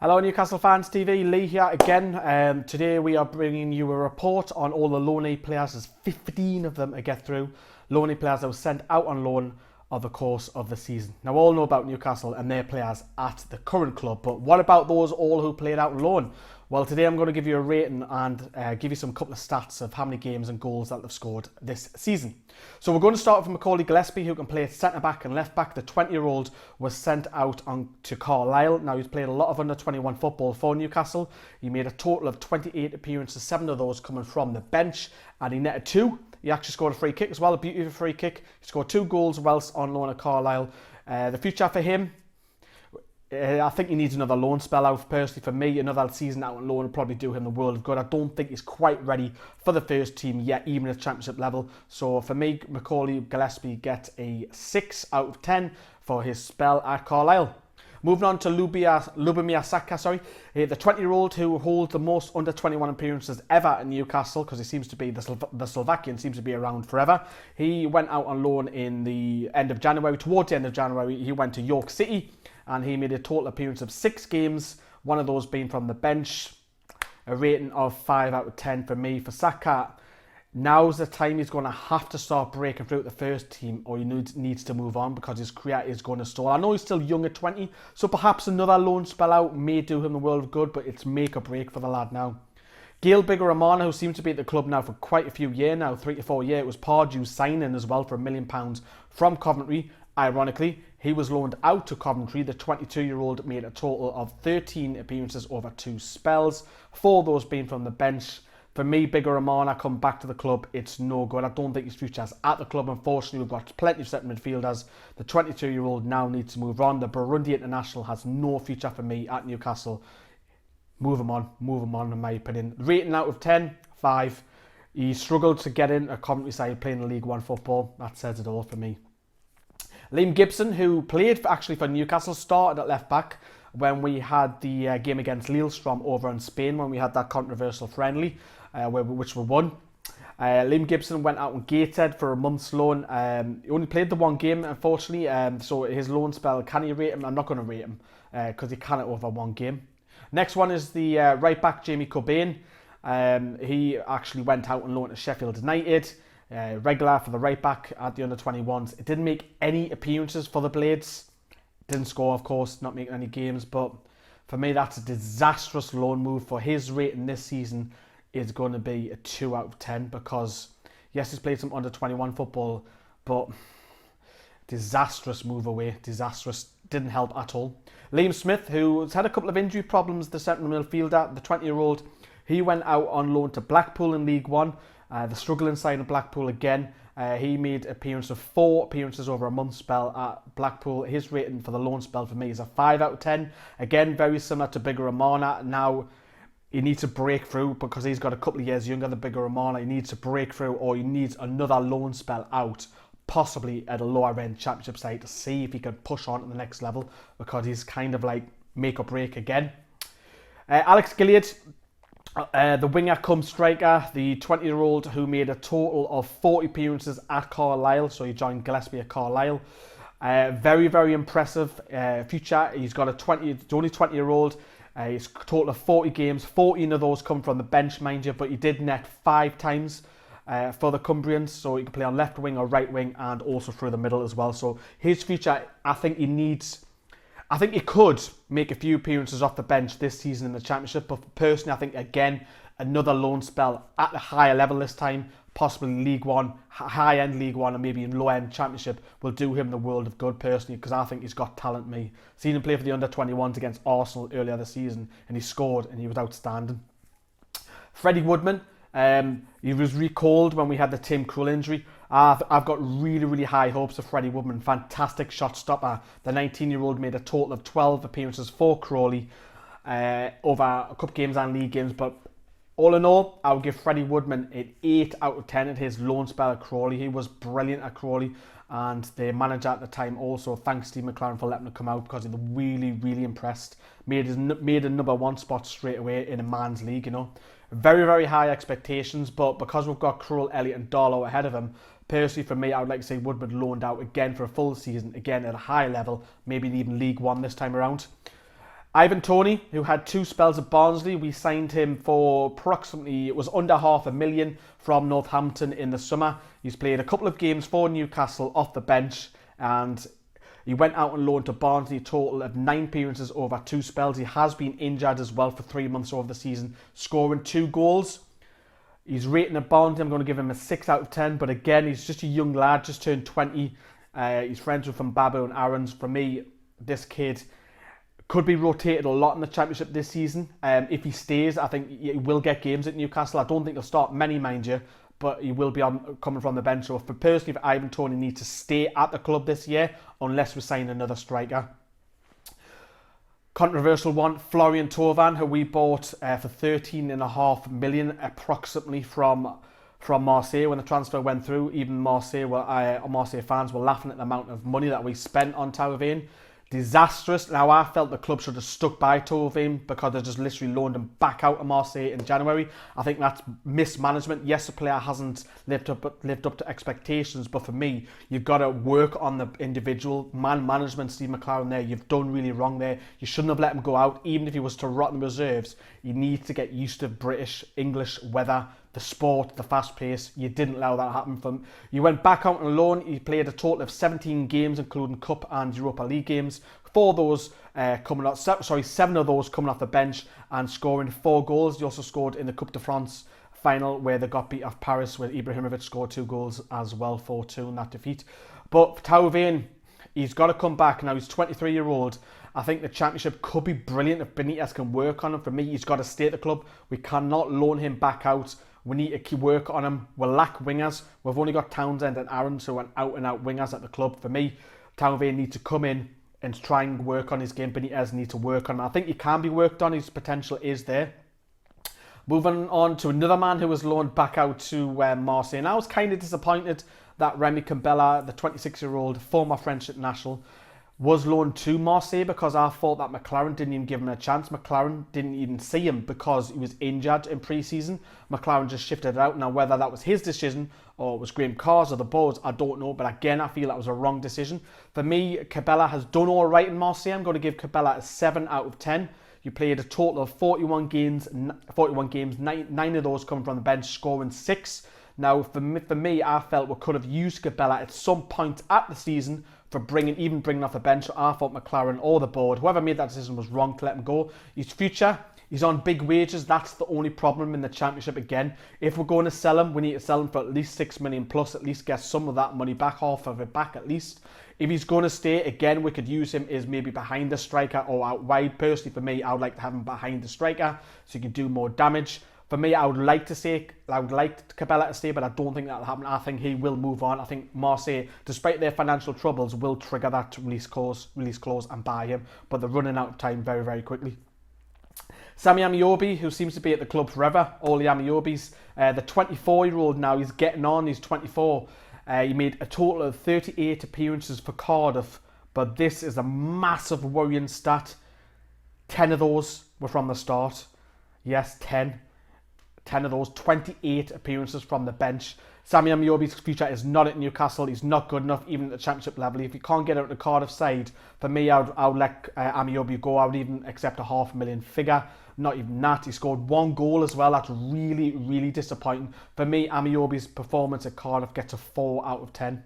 Hello Newcastle fans TV, Lee here again. Today we are bringing you a report on all the loanee players. There's 15 of them to get through. Loanee players that were sent out on loan of the course of the season. Now, we all know about Newcastle and their players at the current club, but what about those all who played out on loan? Well, today I'm going to give you a rating and give you some couple of stats of how many games and goals that they've scored this season. So we're going to start with Macaulay Gillespie, who can play centre-back and left-back. The 20-year-old was sent out to Carlisle. Now, he's played a lot of under-21 football for Newcastle. He made a total of 28 appearances, 7 of those coming from the bench, and he netted 2. He actually scored a free kick as well, a beautiful free kick. He scored 2 goals whilst on loan at Carlisle. The future for him, I think he needs another loan spell out. Personally, for me, another season out on loan would probably do him the world of good. I don't think he's quite ready for the first team yet, even at championship level. So for me, Macaulay Gillespie gets a 6 out of 10 for his spell at Carlisle. Moving on to Lubomir Saka, the 20-year-old who holds the most under-21 appearances ever at Newcastle, because he seems to be, the Slovakian seems to be around forever. He went out on loan in the end of January. Towards the end of January, he went to York City, and he made a total appearance of 6 games, one of those being from the bench. A rating of 5 out of 10 for me. For Saka, now's the time he's going to have to start breaking through at the first team, or he needs to move on because his career is going to stall. I know he's still young at 20, so perhaps another loan spell out may do him the world of good, but it's make or break for the lad now. Gail Bigger-Amana, who seems to be at the club now for quite a few years now, 3 to 4 years. It was Pardew's signing as well for £1 million from Coventry. Ironically, he was loaned out to Coventry. The 22-year-old made a total of 13 appearances over 2 spells, 4 of those being from the bench. For me, Bigger-Amana come back to the club, it's no good. I don't think his future's at the club. Unfortunately, we've got plenty of centre midfielders. The 22-year-old now needs to move on. The Burundi international has no future for me at Newcastle. Move him on, in my opinion. Rating out of 10, 5. He struggled to get in a Coventry side playing League One football. That says it all for me. Liam Gibson, who played for Newcastle, started at left back when we had the game against Lillestrøm over in Spain, when we had that controversial friendly, which we won. Liam Gibson went out on Gateshead for a month's loan. He only played the 1 game, unfortunately, so his loan spell, can you rate him? I'm not going to rate him because he can't over 1 game. Next one is the right back, Jamie Cobain. He actually went out on loan to Sheffield United. Regular for the right back at the under-21s. It didn't make any appearances for the Blades. Didn't score, of course, not making any games. But for me, that's a disastrous loan move. For his rating this season is going to be a 2 out of 10 because, yes, he's played some under-21 football, but disastrous move away. Disastrous. Didn't help at all. Liam Smith, who's had a couple of injury problems, the central midfielder, the 20-year-old, he went out on loan to Blackpool in League One. The struggling side of Blackpool again. He made 4 appearances over a month spell at Blackpool. His rating for the loan spell for me is a 5 out of 10. Again, very similar to Bigger-Amana. Now, he needs to break through because he's got a couple of years younger than Bigger-Amana. He needs to break through, or he needs another loan spell out, possibly at a lower end championship side, to see if he can push on to the next level, because he's kind of like make or break again. Alex Gilliard, the winger cum striker, the 20-year-old who made a total of 40 appearances at Carlisle, so he joined Gillespie at Carlisle. Very, very impressive future. He's got he's only 20-year-old. He's a total of 40 games. 14 of those come from the bench, mind you, but he did net 5 times for the Cumbrians, so he can play on left wing or right wing and also through the middle as well. So his future, I think he could make a few appearances off the bench this season in the Championship, but personally I think, again, another loan spell at a higher level this time, possibly League One, high-end League One, and maybe in low-end Championship will do him the world of good personally, because I think he's got talent. Seen him play for the under-21s against Arsenal earlier this season, and he scored, and he was outstanding. Freddie Woodman, he was recalled when we had the Tim Krul injury. I've got really, really high hopes of Freddie Woodman. Fantastic shot stopper. The 19-year-old made a total of 12 appearances for Crawley over a couple of games and league games. But all in all, I would give Freddie Woodman an 8 out of 10 at his loan spell at Crawley. He was brilliant at Crawley. And the manager at the time also thanked Steve McLaren for letting him come out, because he was really, really impressed. Made a number 1 spot straight away in a man's league, Very, very high expectations, but because we've got Krul, Elliott and Darlow ahead of him, personally for me, I would like to see Woodman loaned out again for a full season, again at a high level, maybe even League One this time around. Ivan Toney, who had 2 spells at Barnsley, we signed him for approximately, it was under $500,000 from Northampton in the summer. He's played a couple of games for Newcastle off the bench, and he went out on loan to Barnsley, a total of 9 appearances over 2 spells. He has been injured as well for 3 months over the season, scoring 2 goals. He's rating at Barnsley, I'm going to give him a 6 out of 10, but again, he's just a young lad, just turned 20. He's friends with Babu and Aarons. For me, this kid could be rotated a lot in the Championship this season. If he stays, I think he will get games at Newcastle. I don't think he'll start many, mind you, but he will be coming from the bench. So personally, if Ivan Toney needs to stay at the club this year, unless we sign another striker. Controversial one, Florian Thauvin, who we bought for $13.5 million approximately from Marseille when the transfer went through. Even Marseille fans were laughing at the amount of money that we spent on Thauvin. Disastrous. Now, I felt the club should have stuck by Thauvin because they just literally loaned him back out of Marseille in January. I think that's mismanagement. Yes, the player hasn't lived up to expectations, but for me, you've got to work on the individual man management. Steve McLaren there, you've done really wrong there. You shouldn't have let him go out, even if he was to rot in reserves. You need to get used to British, English weather, the sport, the fast pace. You didn't allow that to happen. You went back out on loan. He played a total of 17 games, including Cup and Europa League games. 7 of those coming off the bench and scoring 4 goals. He also scored in the Coupe de France final where they got beat off Paris, where Ibrahimovic scored 2 goals as well, 4-2 in that defeat. But Thauvin, he's got to come back. Now, he's 23-year-old. I think the Championship could be brilliant if Benitez can work on him. For me, he's got to stay at the club. We cannot loan him back out. We need to keep work on him. We lack wingers. We've only got Townsend and Aarons, who are out-and-out wingers at the club. For me, Thauvin needs to come in and try and work on his game. Benitez needs to work on him. I think he can be worked on. His potential is there. Moving on to another man who was loaned back out to Marseille. And I was kind of disappointed that Remy Kambela, the 26-year-old former French international, was loaned to Marseille because I thought that McLaren didn't even give him a chance. McLaren didn't even see him because he was injured in pre-season. McLaren just shifted it out. Now, whether that was his decision or it was Graham Carr's or the board's, I don't know. But again, I feel that was a wrong decision. For me, Kambela has done all right in Marseille. I'm going to give Kambela a 7 out of 10. You played a total of 41 games, 9 of those coming from the bench, scoring 6. Now, for me, I felt we could have used Kambela at some point at the season for bringing off the bench. I thought McLaren or the board, whoever made that decision, was wrong to let him go. His future, he's on big wages. That's the only problem in the Championship again. If we're going to sell him, we need to sell him for at least 6 million plus, at least get some of that money back, half of it back at least. If he's going to stay, again, we could use him as maybe behind the striker or out wide. Personally, for me, I would like to have him behind the striker so he can do more damage. For me, I would like Kambela to stay, but I don't think that'll happen. I think he will move on. I think Marseille, despite their financial troubles, will trigger that release clause and buy him. But they're running out of time very, very quickly. Sami Amiobi, who seems to be at the club forever, all the Amiobis. The 24-year-old now, he's getting on, he's 24. He made a total of 38 appearances for Cardiff, but this is a massive worrying stat. 10 of those were from the start. Yes, 10. 10 of those, 28 appearances from the bench. Sami Amiobi's future is not at Newcastle. He's not good enough, even at the Championship level. If he can't get out of the Cardiff side, for me, I would let Amiobi go. I would even accept a $500,000 figure. Not even that. He scored 1 goal as well. That's really, really disappointing. For me, Amiobi's performance at Cardiff gets a 4 out of 10.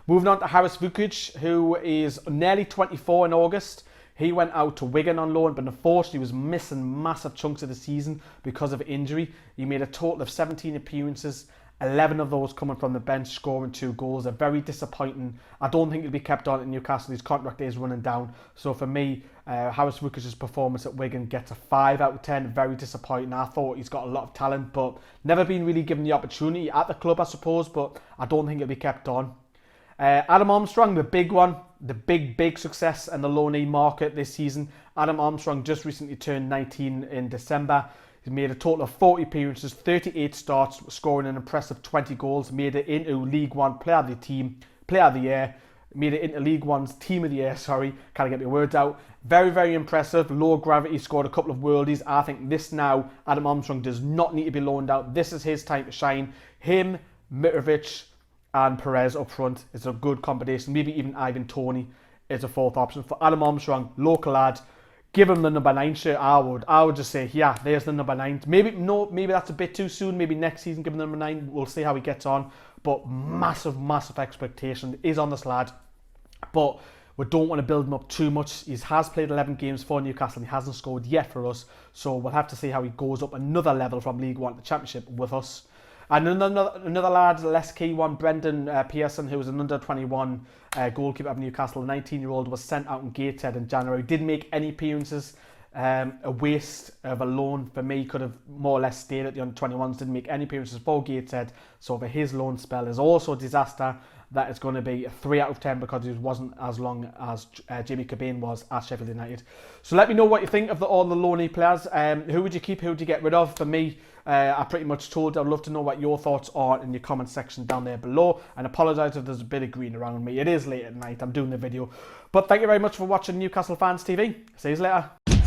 Moving on to Haris Vukic, who is nearly 24 in August. He went out to Wigan on loan, but unfortunately was missing massive chunks of the season because of injury. He made a total of 17 appearances, 11 of those coming from the bench, scoring 2 goals. A very disappointing. I don't think he'll be kept on at Newcastle. His contract is running down. So for me, Haris Vukic's performance at Wigan gets a 5 out of 10. Very disappointing. I thought he's got a lot of talent, but never been really given the opportunity at the club, I suppose. But I don't think he'll be kept on. Adam Armstrong, the big one, the big success in the loanee market this season. Adam Armstrong just recently turned 19 in December. He's made a total of 40 appearances, 38 starts, scoring an impressive 20 goals. Made it into League One Player of the Year. Made it into League One's Team of the Year, can't get my words out. Very, very impressive. Low gravity, scored a couple of worldies. I think this now, Adam Armstrong does not need to be loaned out. This is his time to shine. Him, Mitrovic, and Perez up front is a good combination. Maybe even Ivan Toney is a fourth option. For Adam Armstrong, local lad, give him the number 9 shirt. I would just say, yeah, there's the number 9. Maybe that's a bit too soon. Maybe next season give him the number 9. We'll see how he gets on. But massive expectation is on this lad. But we don't want to build him up too much. He has played 11 games for Newcastle and he hasn't scored yet for us. So we'll have to see how he goes up another level from League One to Championship with us. And another lad, less key one, Brendan Pearson, who was an under-21 goalkeeper of Newcastle. The 19-year-old was sent out in Gateshead in January. Didn't make any appearances. A waste of a loan for me. Could have more or less stayed at the under-21s. Didn't make any appearances for Gateshead. So for his loan spell is also a disaster. That is going to be a 3 out of 10 because it wasn't as long as Jamie Cobain was at Sheffield United. So let me know what you think of all the loanee players. Who would you keep? Who would you get rid of? For me, I pretty much told you. I'd love to know what your thoughts are in your comment section down there below. And apologise if there's a bit of green around me. It is late at night. I'm doing the video. But thank you very much for watching Newcastle Fans TV. See you later.